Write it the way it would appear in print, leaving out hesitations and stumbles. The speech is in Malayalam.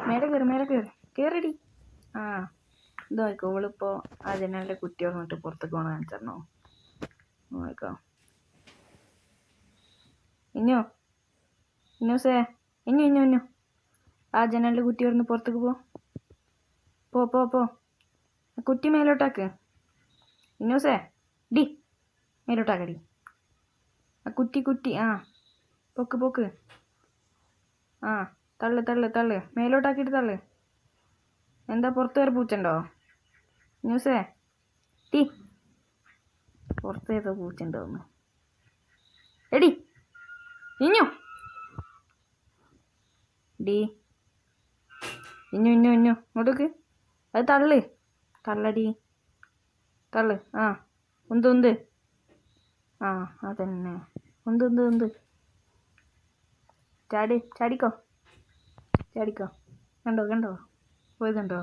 മേലെ കയറി കയറിടി. ആ ഇത് നോക്കോ, ഇവളിപ്പോൾ ആ ജനലിൻ്റെ കുറ്റി തുറന്നിട്ട് പുറത്തേക്ക് പോകണം കാണിച്ചോ. നോക്കോ ഇന്നൂസേ, ഇന്നു ആ ജനലിൻ്റെ കുറ്റി തുറന്ന് പുറത്തേക്ക് പോ. കുറ്റി മേലോട്ടാക്ക്. ഇന്നൂസേ ഡി മേലോട്ടാക്കടി. ആ കുറ്റി ആ പൊക്ക്. ആ തള്ളു മേലോട്ടാക്കിയിട്ട് തള്ളു. എന്താ പുറത്ത് വരെ പൂച്ചുണ്ടോ ന്യൂസേ? ടീ പുറത്ത് ഏതോ പൂച്ചുണ്ടോന്ന്. എടി ഇഞ്ഞു ഡി ഇഞ്ഞു ഇങ്ങോട്ടേക്ക്. അത് തള്ളടി. ആ ഉന്ത് ആ അതന്നെ ഉന്ത്. ചാടിക്കോ. കണ്ടോ പോയതുണ്ടോ?